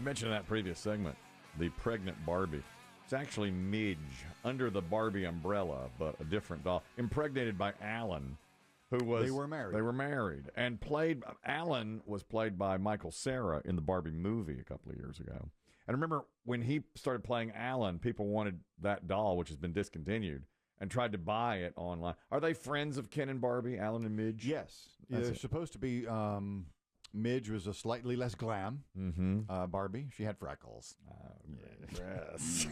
mentioned in that previous segment, the pregnant Barbie. It's actually Midge under the Barbie umbrella, but a different doll. Impregnated by Alan, who was... They were married. They were married. And Alan was played by Michael Cera in the Barbie movie a couple of years ago. And remember, when he started playing Alan, people wanted that doll, which has been discontinued, and tried to buy it online. Are they friends of Ken and Barbie, Alan and Midge? Yes. They're supposed to be... Midge was a slightly less glam Barbie. She had freckles. Yes.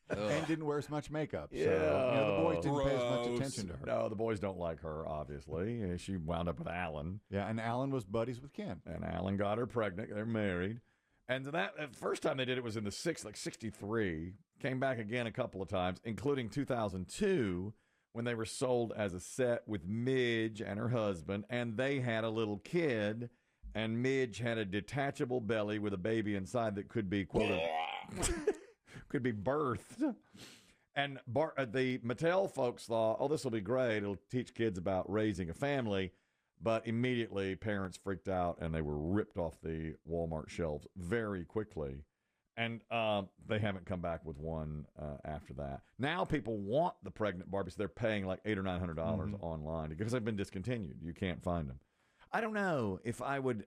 And didn't wear as much makeup. Yeah. So the boys didn't pay as much attention to her. No, the boys don't like her, obviously. She wound up with Alan. Yeah, and Alan was buddies with Ken. And Alan got her pregnant. They're married. And that first time they did it was in the 63. Came back again a couple of times, including 2002, when they were sold as a set with Midge and her husband, and they had a little kid, and Midge had a detachable belly with a baby inside that could be, quote, could be birthed. And the Mattel folks thought, oh, this will be great. It'll teach kids about raising a family. But immediately parents freaked out, and they were ripped off the Walmart shelves very quickly. And they haven't come back with one after that. Now people want the pregnant Barbie, so they're paying like $800 or $900 online because they've been discontinued. You can't find them. I don't know if I would.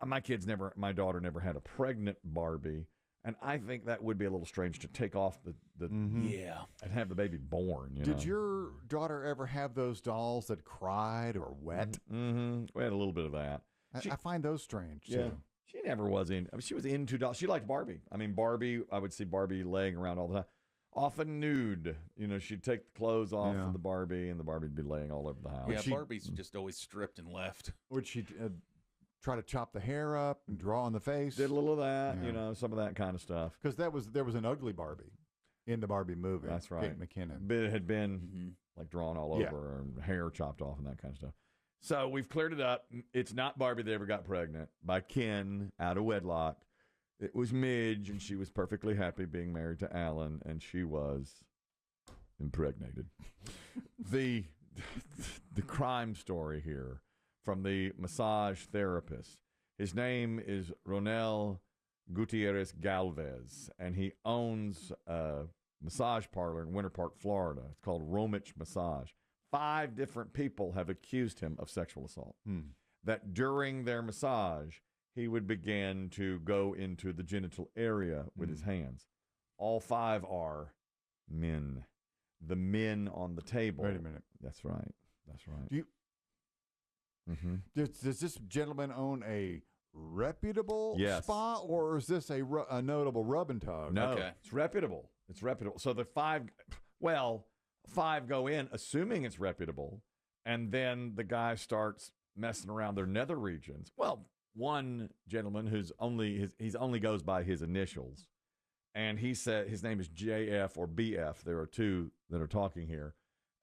My daughter never had a pregnant Barbie, and I think that would be a little strange to take off the and have the baby born. Did your daughter ever have those dolls that cried or wet? Mm-hmm. We had a little bit of that. I find those strange yeah. too. She never was in. I mean, she was into dolls. She liked Barbie. I mean, Barbie. I would see Barbie laying around all the time, often nude. She'd take the clothes off of the Barbie, and the Barbie'd be laying all over the house. Yeah, Barbie's just always stripped and left. Would she try to chop the hair up and draw on the face? Did a little of that. Some of that kind of stuff. Because there was an ugly Barbie in the Barbie movie. That's right. Kate McKinnon. But it had been like drawn all over and hair chopped off and that kind of stuff. So we've cleared it up. It's not Barbie that ever got pregnant by Ken out of wedlock. It was Midge, and she was perfectly happy being married to Alan, and she was impregnated. The crime story here from the massage therapist. His name is Ronel Gutierrez Galvez, and he owns a massage parlor in Winter Park, Florida. It's called Romich Massage. 5 different people have accused him of sexual assault. That during their massage, he would begin to go into the genital area with his hands. All 5 are men. The men on the table. Wait a minute. That's right. That's right. Does this gentleman own a reputable Yes. spa, or is this a notable rub and tug? No, Okay. it's reputable. It's reputable. So the 5 go in assuming it's reputable, and then the guy starts messing around their nether regions. Well, one gentleman he's only goes by his initials, and he said his name is JF or BF. There are 2 that are talking here,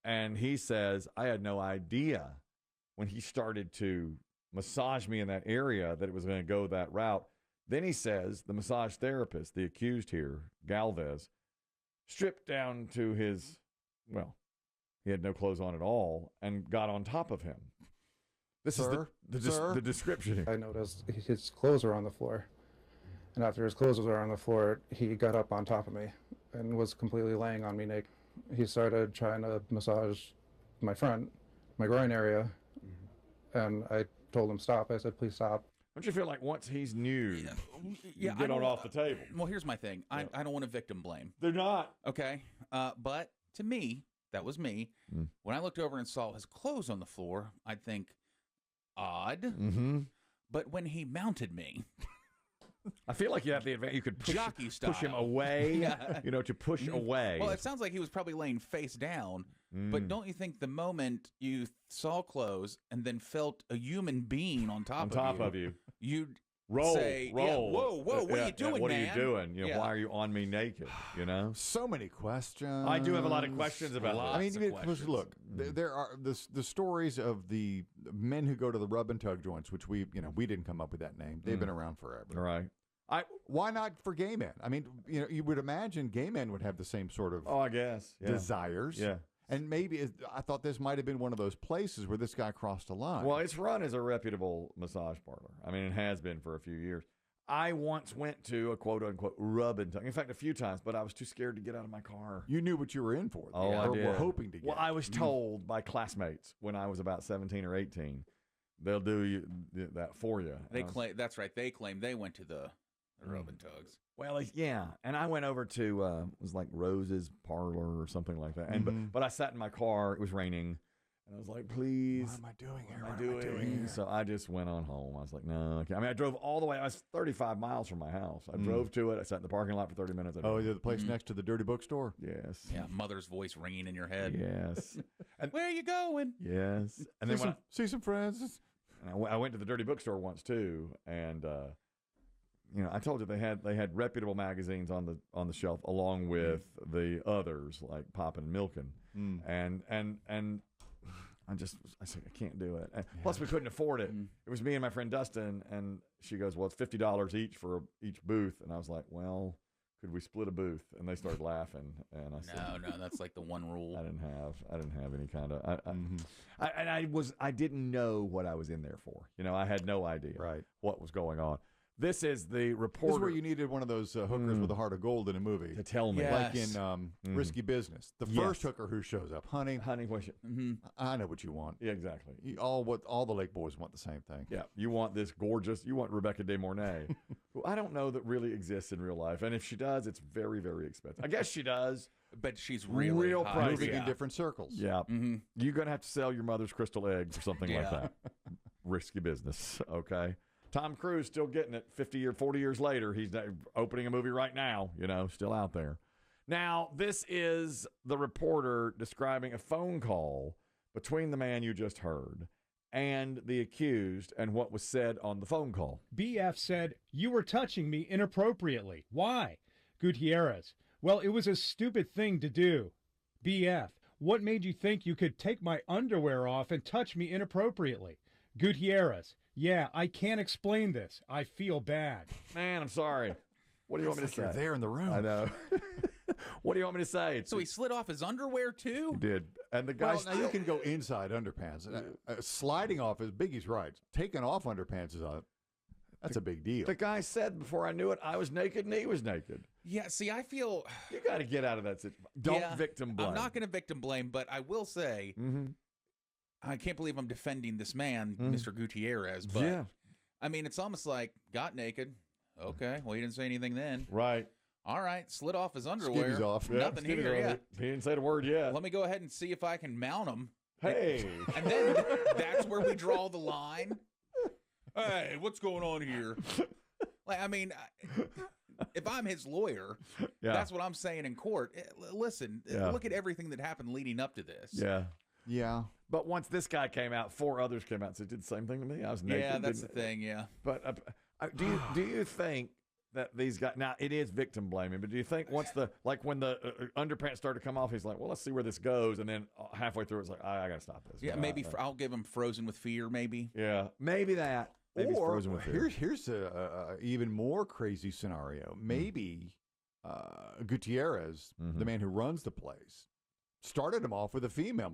and he says, I had no idea when he started to massage me in that area that it was going to go that route. Then he says the massage therapist, the accused here, Galvez, stripped down to his, he had no clothes on at all and got on top of him. This is the description here. I noticed his clothes were on the floor. And after his clothes were on the floor, he got up on top of me and was completely laying on me naked. He started trying to massage my groin area. And I told him stop. I said, please stop. Don't you feel like once he's nude, you I get don't- on off the table? Well, here's my thing. I don't want to victim blame. They're not. Okay. But to me, that was me. When I looked over and saw his clothes on the floor, I'd think, odd. But when he mounted me, I feel like you have the advantage. You could Jockey style. push him away, to push away. well, it sounds like he was probably laying face down. But don't you think the moment you saw clothes and then felt a human being on top of you, you'd say, roll. whoa, what are you doing, what man? are you doing? Why are you on me naked? So many questions. I do have a lot of questions about that. I mean, Lots of questions. look, there are the stories of the men who go to the rub and tug joints, which we didn't come up with that name. They've been around forever. All right. Why not for gay men? I mean, you would imagine gay men would have the same sort of I guess. Yeah. desires. Yeah. And maybe I thought this might have been one of those places where this guy crossed a line. Well, it's run as a reputable massage parlor. I mean, it has been for a few years. I once went to a quote-unquote rub and tug. In fact, a few times, but I was too scared to get out of my car. You knew what you were in for. Oh, I or did. were hoping to get. Well, I was told by classmates when I was about 17 or 18, they'll do that for you. They claim that's right. They claim they went to the rub and tugs. Well, yeah, and I went over to it was like Rose's Parlor or something like that. And but I sat in my car. It was raining. And I was like, please. What am I doing here? What am I doing here? So I just went on home. I was like, no. Okay. I mean, I drove all the way. I was 35 miles from my house. I drove to it. I sat in the parking lot for 30 minutes. Oh, the place next to the dirty bookstore? Yes. Yeah, mother's voice ringing in your head. Yes. And where are you going? Yes. And then see some friends. and I went to the dirty bookstore once too, and I told you they had reputable magazines on the shelf along with the others like Poppin' and Milkin, and I said, I can't do it. And plus, we couldn't afford it. It was me and my friend Dustin, and she goes, well, it's $50 each for each booth. And I was like, well, could we split a booth? And they started laughing. And I said, no, that's like the one rule. I didn't have any kind of, I didn't know what I was in there for. I had no idea what was going on. This is the reporter. This is where you needed one of those hookers with a heart of gold in a movie. To tell me. Like in Risky Business. The first hooker who shows up. Honey, what's I know what you want. Yeah, exactly. All the Lake Boys want the same thing. Yeah, you want this gorgeous, you want Rebecca De Mornay, who I don't know that really exists in real life. And if she does, it's very, very expensive. I guess she does. But she's really real high. pricey. Moving in different circles. Yeah. You're going to have to sell your mother's crystal eggs or something like that. Risky business, okay? Tom Cruise still getting it 40 years later. He's opening a movie right now, still out there. Now, this is the reporter describing a phone call between the man you just heard and the accused and what was said on the phone call. BF said, "You were touching me inappropriately. Why?" Gutierrez, "Well, it was a stupid thing to do." BF, "What made you think you could take my underwear off and touch me inappropriately?" Gutierrez, "Yeah, I can't explain this. I feel bad." Man, I'm sorry. What do you want me to say? You're there in the room. I know. What do you want me to say? So he slid off his underwear too? He did. And the guy now you can go inside underpants. Sliding off is Biggie's right. Taking off underpants is that's a big deal. The guy said before I knew it, I was naked and he was naked. Yeah, see, I feel... You got to get out of that situation. Don't victim blame. I'm not going to victim blame, but I will say, I can't believe I'm defending this man, Mr. Gutierrez, but I mean, it's almost like, got naked. Okay, well, he didn't say anything then. Right. All right, slid off his underwear. Skivvies off. Nothing here yet. He didn't say the word yet. Let me go ahead and see if I can mount him. Hey. And then that's where we draw the line. Hey, what's going on here? Like, I mean, if I'm his lawyer, that's what I'm saying in court. Listen, look at everything that happened leading up to this. Yeah. Yeah. But once this guy came out, 4 others came out and said, did the same thing to me. I was naked. Yeah, that's the thing, yeah. But do you think that these guys, now it is victim blaming, but do you think once when the underpants started to come off, he's like, well, let's see where this goes. And then halfway through, it's like, I got to stop this. Yeah, maybe I'll give him Frozen with Fear, maybe. Yeah, maybe that. Maybe or Frozen with Fear. Here's a even more crazy scenario. Maybe Gutierrez, the man who runs the place, started him off with a female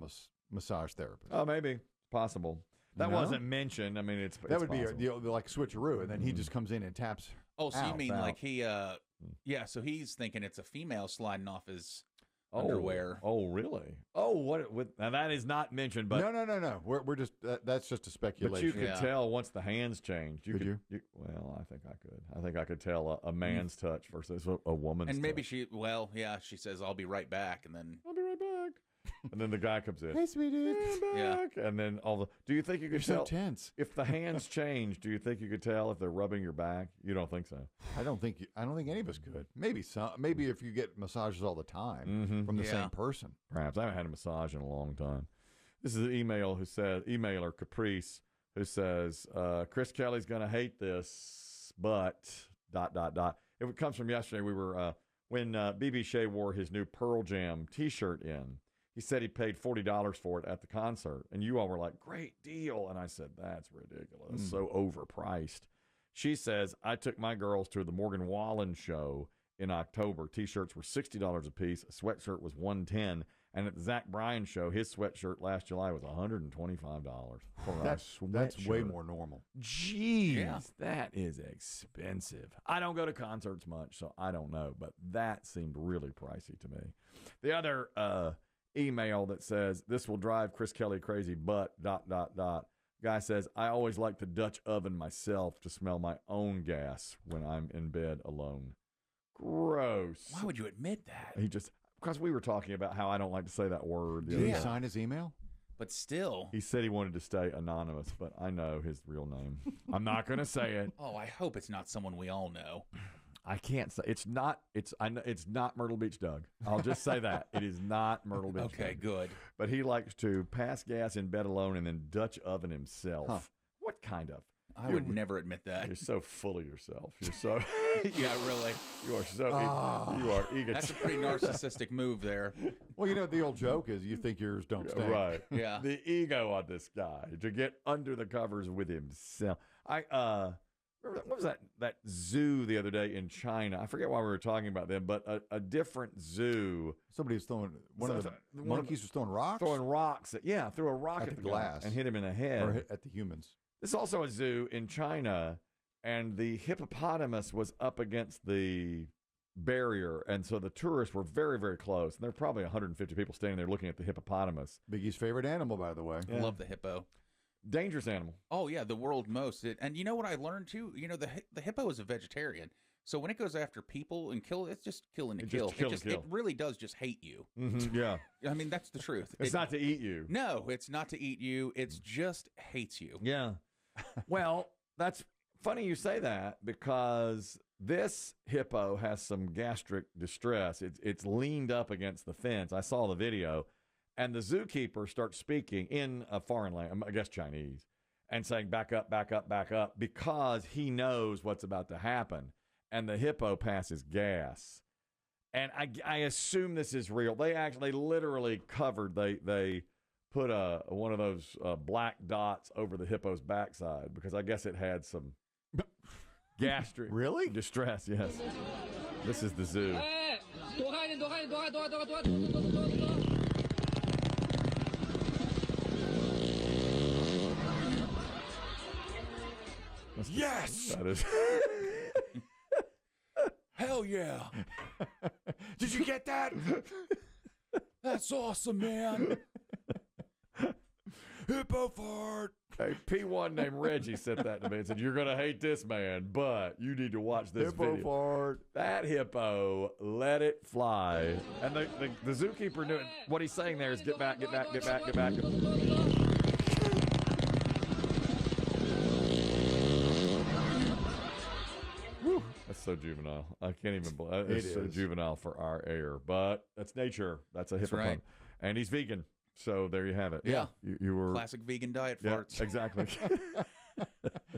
massage therapist. Oh, maybe. Possible. That wasn't mentioned. I mean, that would be like switcheroo, and then he just comes in and taps. Oh, so you mean like he, so he's thinking it's a female sliding off his underwear. Oh, really? Oh, now that is not mentioned, but no. We're just that's just a speculation. But you could tell once the hands changed. You? Well, I think I could. I think I could tell a man's touch versus a woman's. And maybe touch. she says, "I'll be right back," and then I'll be right back. And then the guy comes in. Hey, sweetie. Yeah. And then do you think you could tell? So tense. If the hands change, do you think you could tell if they're rubbing your back? You don't think so? I don't think any of us could. Maybe some. Maybe if you get massages all the time from the same person. Perhaps. I haven't had a massage in a long time. This is an emailer Caprice who says, Chris Kelly's going to hate this, but ... It comes from yesterday. We were when BB Shea wore his new Pearl Jam T-shirt in. He said he paid $40 for it at the concert. And you all were like, great deal. And I said, that's ridiculous. So overpriced. She says, I took my girls to the Morgan Wallen show in October. T-shirts were $60 a piece. A sweatshirt was $110. And at the Zach Bryan show, his sweatshirt last July was $125 for a That's sweatshirt. way more normal. Jeez, Yeah. that is expensive. I don't go to concerts much, so I don't know, but that seemed really pricey to me. The other email that says, this will drive Chris Kelly crazy, but ... Guy says, I always like to Dutch oven myself to smell my own gas when I'm in bed alone. Gross. Why would you admit that? He just, because we were talking about how I don't like to say that word. the Did other he day. sign his email? But still. He said he wanted to stay anonymous, but I know his real name. I'm not going to say it. Oh, I hope it's not someone we all know. I can't say it's not. I know it's not Myrtle Beach Doug. I'll just say that it is not Myrtle Beach. Okay, Doug. good. But he likes to pass gas in bed alone and then Dutch oven himself. Huh. What kind of? I would never admit that. You're so full of yourself. You're so. Yeah, really. You are so. You are egotistic. That's a pretty narcissistic move there. Well, you know, the old joke is you think yours don't stink. Right. Yeah. The ego on this guy to get under the covers with himself. What was that zoo the other day in China? I forget why we were talking about them, but a different zoo. Somebody was throwing, one of the monkeys was throwing rocks? Throwing rocks. Threw a rock At at the the glass. guy and hit him in the head. Or at the humans. There's also a zoo in China, and the hippopotamus was up against the barrier, and so the tourists were very, very close. And there were probably 150 people standing there looking at the hippopotamus. Biggie's favorite animal, by the way. I love the hippo. Dangerous animal. Oh, yeah, the world most. And you know what I learned, too? You know, the hippo is a vegetarian. So when it goes after people and kill, it's just killing to kill. It really does just hate you. Mm-hmm, yeah. I mean, that's the truth. It's not to eat you. No, it's not to eat you. It's just hates you. Yeah. Well, that's funny you say that because this hippo has some gastric distress. It's leaned up against the fence. I saw the video. And the zookeeper starts speaking in a foreign language, I guess Chinese, and saying, back up, back up, back up, because he knows what's about to happen. And the hippo passes gas. And I assume this is real. They literally covered, they put one of those black dots over the hippo's backside because I guess it had some gastric Really? distress, yes. This is the zoo. Yes! That is. Hell yeah. Did you get that? That's awesome, man. Hippo fart. Hey, P1 named Reggie sent that to me and said, you're going to hate this man, but you need to watch this Hippo video. fart. That hippo let it fly. And the zookeeper knew it. What he's saying there is get back, get back, get back, get back. Whew, that's so juvenile. I can't even believe it. It's so juvenile for our air. But that's nature. That's a hippo. right. And he's vegan. So there you have it. Yeah. You were Classic vegan diet yeah, farts. exactly.